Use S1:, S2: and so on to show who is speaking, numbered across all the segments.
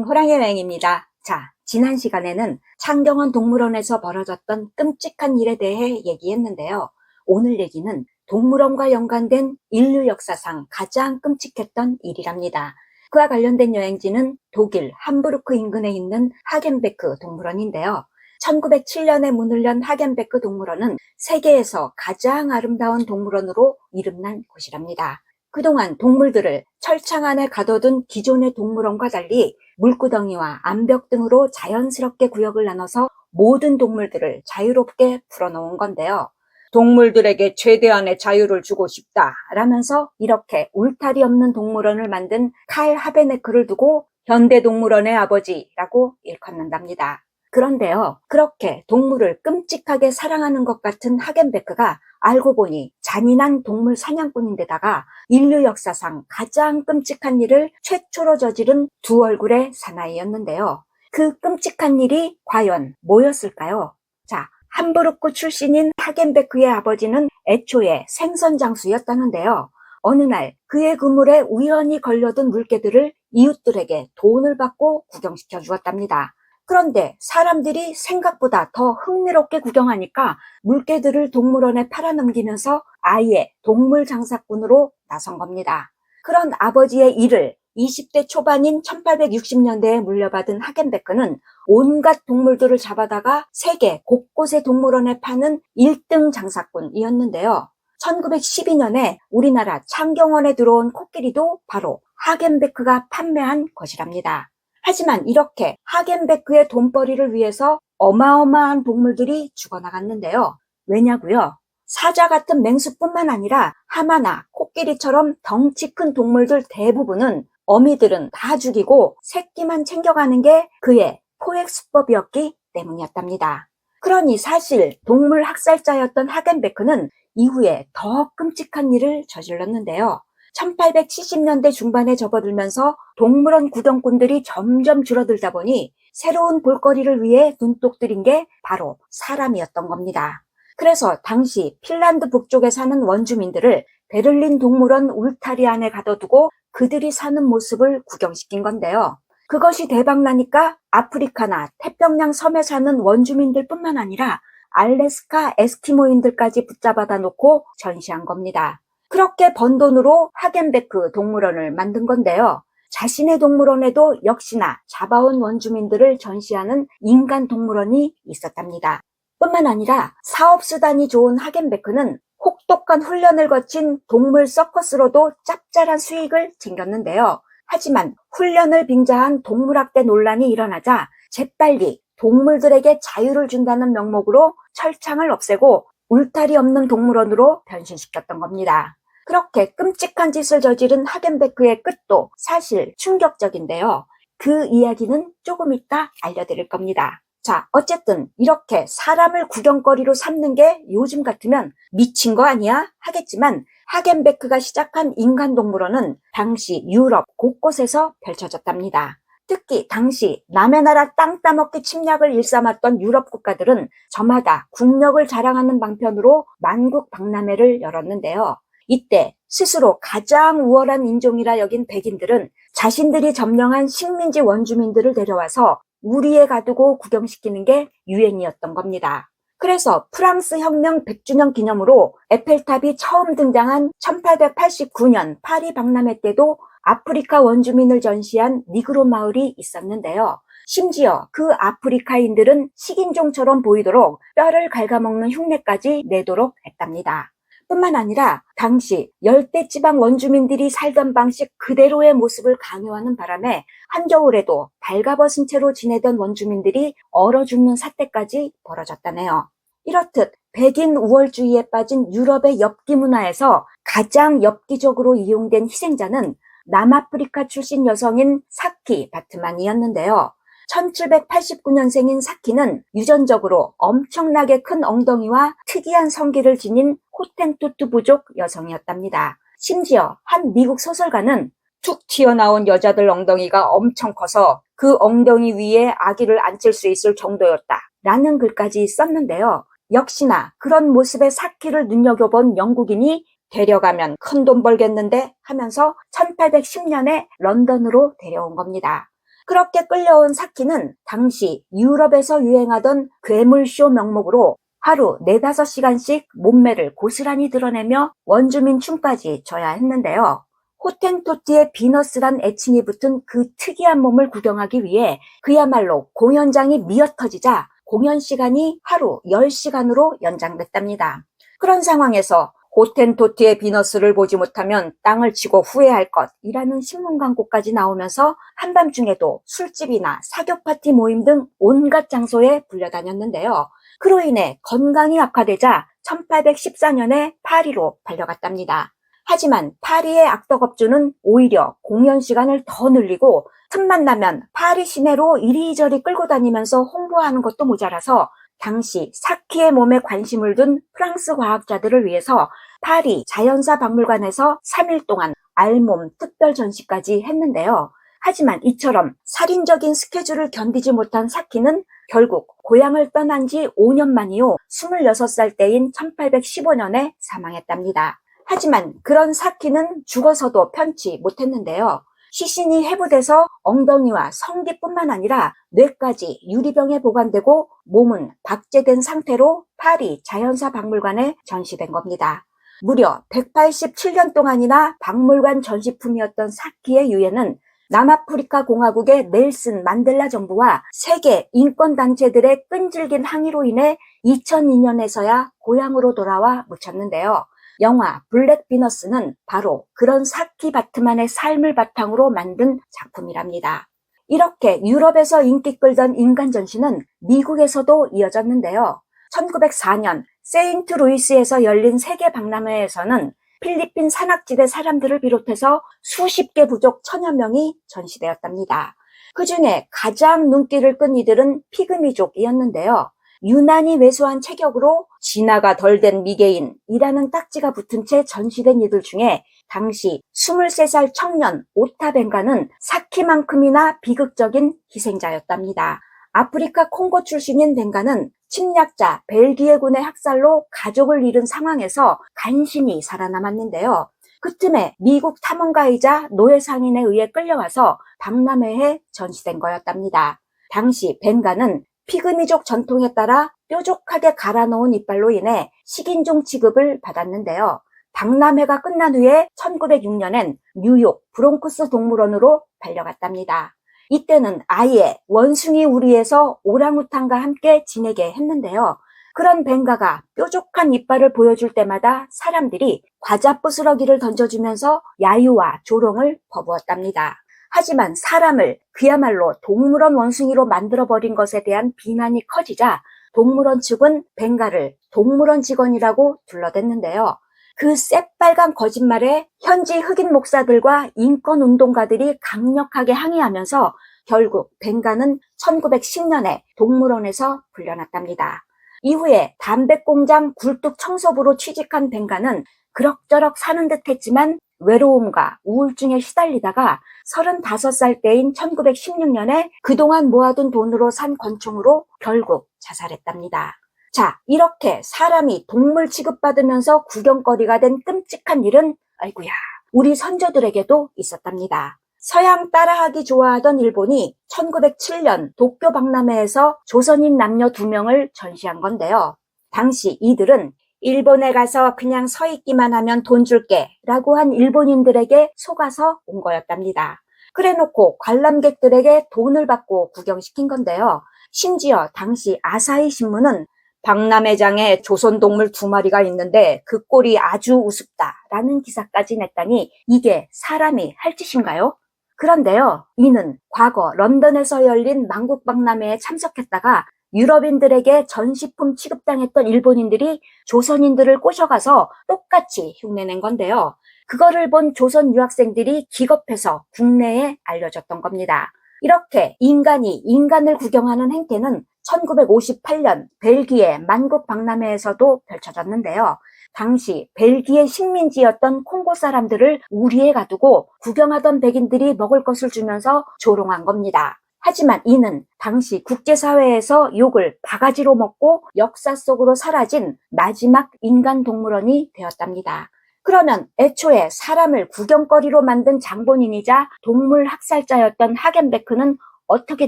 S1: 호랑이 여행입니다. 자, 지난 시간에는 창경원 동물원에서 벌어졌던 끔찍한 일에 대해 얘기했는데요. 오늘 얘기는 동물원과 연관된 인류 역사상 가장 끔찍했던 일이랍니다. 그와 관련된 여행지는 독일 함부르크 인근에 있는 하겐베크 동물원인데요. 1907년에 문을 연 하겐베크 동물원은 세계에서 가장 아름다운 동물원으로 이름난 곳이랍니다. 그동안 동물들을 철창 안에 가둬둔 기존의 동물원과 달리 물구덩이와 암벽 등으로 자연스럽게 구역을 나눠서 모든 동물들을 자유롭게 풀어놓은 건데요. 동물들에게 최대한의 자유를 주고 싶다 라면서 이렇게 울타리 없는 동물원을 만든 칼 하베네크를 두고 현대동물원의 아버지라고 일컫는답니다. 그런데요, 그렇게 동물을 끔찍하게 사랑하는 것 같은 하겐베크가 알고 보니 잔인한 동물 사냥꾼인데다가 인류 역사상 가장 끔찍한 일을 최초로 저지른 두 얼굴의 사나이였는데요. 그 끔찍한 일이 과연 뭐였을까요? 자, 함부르크 출신인 하겐베크의 아버지는 애초에 생선 장수였다는데요. 어느 날 그의 그물에 우연히 걸려든 물개들을 이웃들에게 돈을 받고 구경시켜 주었답니다. 그런데 사람들이 생각보다 더 흥미롭게 구경하니까 물개들을 동물원에 팔아넘기면서 아예 동물 장사꾼으로 나선 겁니다. 그런 아버지의 일을 20대 초반인 1860년대에 물려받은 하겐베크는 온갖 동물들을 잡아다가 세계 곳곳의 동물원에 파는 1등 장사꾼이었는데요. 1912년에 우리나라 창경원에 들어온 코끼리도 바로 하겐베크가 판매한 것이랍니다. 하지만 이렇게 하겐베크의 돈벌이를 위해서 어마어마한 동물들이 죽어나갔는데요. 왜냐고요? 사자 같은 맹수뿐만 아니라 하마나 코끼리처럼 덩치 큰 동물들 대부분은 어미들은 다 죽이고 새끼만 챙겨가는 게 그의 포획 수법이었기 때문이었답니다. 그러니 사실 동물 학살자였던 하겐베크는 이후에 더 끔찍한 일을 저질렀는데요. 1870년대 중반에 접어들면서 동물원 구경꾼들이 점점 줄어들다 보니 새로운 볼거리를 위해 눈독 들인 게 바로 사람이었던 겁니다. 그래서 당시 핀란드 북쪽에 사는 원주민들을 베를린 동물원 울타리 안에 가둬두고 그들이 사는 모습을 구경시킨 건데요. 그것이 대박나니까 아프리카나 태평양 섬에 사는 원주민들뿐만 아니라 알래스카 에스키모인들까지 붙잡아다 놓고 전시한 겁니다. 그렇게 번 돈으로 하겐베크 동물원을 만든 건데요. 자신의 동물원에도 역시나 잡아온 원주민들을 전시하는 인간 동물원이 있었답니다. 뿐만 아니라 사업수단이 좋은 하겐베크는 혹독한 훈련을 거친 동물 서커스로도 짭짤한 수익을 챙겼는데요. 하지만 훈련을 빙자한 동물학대 논란이 일어나자 재빨리 동물들에게 자유를 준다는 명목으로 철창을 없애고 울타리 없는 동물원으로 변신시켰던 겁니다. 그렇게 끔찍한 짓을 저지른 하겐베크의 끝도 사실 충격적인데요. 그 이야기는 조금 이따 알려드릴 겁니다. 자, 어쨌든 이렇게 사람을 구경거리로 삼는 게 요즘 같으면 미친 거 아니야? 하겠지만 하겐베크가 시작한 인간동물원은 당시 유럽 곳곳에서 펼쳐졌답니다. 특히 당시 남의 나라 땅 따먹기 침략을 일삼았던 유럽 국가들은 저마다 국력을 자랑하는 방편으로 만국박람회를 열었는데요. 이때 스스로 가장 우월한 인종이라 여긴 백인들은 자신들이 점령한 식민지 원주민들을 데려와서 우리에 가두고 구경시키는 게 유행이었던 겁니다. 그래서 프랑스 혁명 100주년 기념으로 에펠탑이 처음 등장한 1889년 파리 박람회 때도 아프리카 원주민을 전시한 니그로 마을이 있었는데요. 심지어 그 아프리카인들은 식인종처럼 보이도록 뼈를 갉아먹는 흉내까지 내도록 했답니다. 뿐만 아니라 당시 열대지방 원주민들이 살던 방식 그대로의 모습을 강요하는 바람에 한겨울에도 발가벗은 채로 지내던 원주민들이 얼어 죽는 사태까지 벌어졌다네요. 이렇듯 백인 우월주의에 빠진 유럽의 엽기 문화에서 가장 엽기적으로 이용된 희생자는 남아프리카 출신 여성인 사키 바트만이었는데요. 1789년생인 사키는 유전적으로 엄청나게 큰 엉덩이와 특이한 성기를 지닌 호텐투투 부족 여성이었답니다. 심지어 한 미국 소설가는 툭 튀어나온 여자들 엉덩이가 엄청 커서 그 엉덩이 위에 아기를 앉힐 수 있을 정도였다 라는 글까지 썼는데요. 역시나 그런 모습의 사키를 눈여겨본 영국인이 데려가면 큰 돈 벌겠는데 하면서 1810년에 런던으로 데려온 겁니다. 그렇게 끌려온 사키는 당시 유럽에서 유행하던 괴물쇼 명목으로 하루 4~5시간씩 몸매를 고스란히 드러내며 원주민 춤까지 춰야 했는데요. 호텐토트의 비너스란 애칭이 붙은 그 특이한 몸을 구경하기 위해 그야말로 공연장이 미어터지자 공연 시간이 하루 10시간으로 연장됐답니다. 그런 상황에서 호텐토트의 비너스를 보지 못하면 땅을 치고 후회할 것이라는 신문 광고까지 나오면서 한밤중에도 술집이나 사교 파티 모임 등 온갖 장소에 불려다녔는데요. 그로 인해 건강이 악화되자 1814년에 파리로 달려갔답니다. 하지만 파리의 악덕업주는 오히려 공연 시간을 더 늘리고 틈만 나면 파리 시내로 이리저리 끌고 다니면서 홍보하는 것도 모자라서 당시 사키의 몸에 관심을 둔 프랑스 과학자들을 위해서 파리 자연사 박물관에서 3일 동안 알몸 특별 전시까지 했는데요. 하지만 이처럼 살인적인 스케줄을 견디지 못한 사키는 결국 고향을 떠난 지 5년 만이요 26살 때인 1815년에 사망했답니다. 하지만 그런 사키는 죽어서도 편치 못했는데요. 시신이 해부돼서 엉덩이와 성기뿐만 아니라 뇌까지 유리병에 보관되고 몸은 박제된 상태로 파리 자연사 박물관에 전시된 겁니다. 무려 187년 동안이나 박물관 전시품이었던 사키의 유해는 남아프리카 공화국의 넬슨 만델라 정부와 세계 인권단체들의 끈질긴 항의로 인해 2002년에서야 고향으로 돌아와 묻혔는데요. 영화 블랙 비너스는 바로 그런 사키 바트만의 삶을 바탕으로 만든 작품이랍니다. 이렇게 유럽에서 인기 끌던 인간 전시는 미국에서도 이어졌는데요. 1904년 세인트루이스에서 열린 세계 박람회에서는 필리핀 산악지대 사람들을 비롯해서 수십 개 부족 1000여 명이 전시되었답니다. 그 중에 가장 눈길을 끈 이들은 피그미족이었는데요. 유난히 왜소한 체격으로 진화가 덜 된 미개인이라는 딱지가 붙은 채 전시된 이들 중에 당시 23살 청년 오타 벵가는 사키만큼이나 비극적인 희생자였답니다. 아프리카 콩고 출신인 벵가는 침략자 벨기에군의 학살로 가족을 잃은 상황에서 간신히 살아남았는데요. 그 틈에 미국 탐험가이자 노예 상인에 의해 끌려와서 박람회에 전시된 거였답니다. 당시 벵가는 피그미족 전통에 따라 뾰족하게 갈아놓은 이빨로 인해 식인종 취급을 받았는데요. 박람회가 끝난 후에 1906년엔 뉴욕 브롱크스 동물원으로 달려갔답니다. 이때는 아예 원숭이 우리에서 오랑우탄과 함께 지내게 했는데요. 그런 벵가가 뾰족한 이빨을 보여줄 때마다 사람들이 과자 부스러기를 던져주면서 야유와 조롱을 퍼부었답니다. 하지만 사람을 그야말로 동물원 원숭이로 만들어버린 것에 대한 비난이 커지자 동물원 측은 벵가를 동물원 직원이라고 둘러댔는데요. 그 새빨간 거짓말에 현지 흑인 목사들과 인권운동가들이 강력하게 항의하면서 결국 벵가는 1910년에 동물원에서 풀려났답니다. 이후에 담배공장 굴뚝 청소부로 취직한 벵가는 그럭저럭 사는 듯 했지만 외로움과 우울증에 시달리다가 35살 때인 1916년에 그동안 모아둔 돈으로 산 권총으로 결국 자살했답니다. 자, 이렇게 사람이 동물 취급받으면서 구경거리가 된 끔찍한 일은 아이고야, 우리 선조들에게도 있었답니다. 서양 따라하기 좋아하던 일본이 1907년 도쿄 박람회에서 조선인 남녀 2명을 전시한 건데요. 당시 이들은 일본에 가서 그냥 서 있기만 하면 돈 줄게 라고 한 일본인들에게 속아서 온 거였답니다. 그래놓고 관람객들에게 돈을 받고 구경시킨 건데요. 심지어 당시 아사히 신문은 박람회장에 조선동물 2마리가 있는데 그 꼴이 아주 우습다라는 기사까지 냈다니 이게 사람이 할 짓인가요? 그런데요, 이는 과거 런던에서 열린 만국박람회에 참석했다가 유럽인들에게 전시품 취급당했던 일본인들이 조선인들을 꼬셔가서 똑같이 흉내낸 건데요. 그거를 본 조선 유학생들이 기겁해서 국내에 알려졌던 겁니다. 이렇게 인간이 인간을 구경하는 행태는 1958년 벨기에 만국박람회에서도 펼쳐졌는데요. 당시 벨기에 식민지였던 콩고 사람들을 우리에 가두고 구경하던 백인들이 먹을 것을 주면서 조롱한 겁니다. 하지만 이는 당시 국제사회에서 욕을 바가지로 먹고 역사 속으로 사라진 마지막 인간동물원이 되었답니다. 그러면 애초에 사람을 구경거리로 만든 장본인이자 동물 학살자였던 하겐베크는 어떻게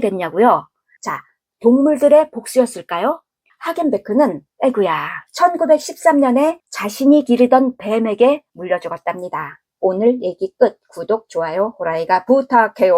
S1: 됐냐고요? 자, 동물들의 복수였을까요? 하겐베크는 1913년에 자신이 기르던 뱀에게 물려 죽었답니다. 오늘 얘기 끝. 구독, 좋아요, 호라이가 부탁해요.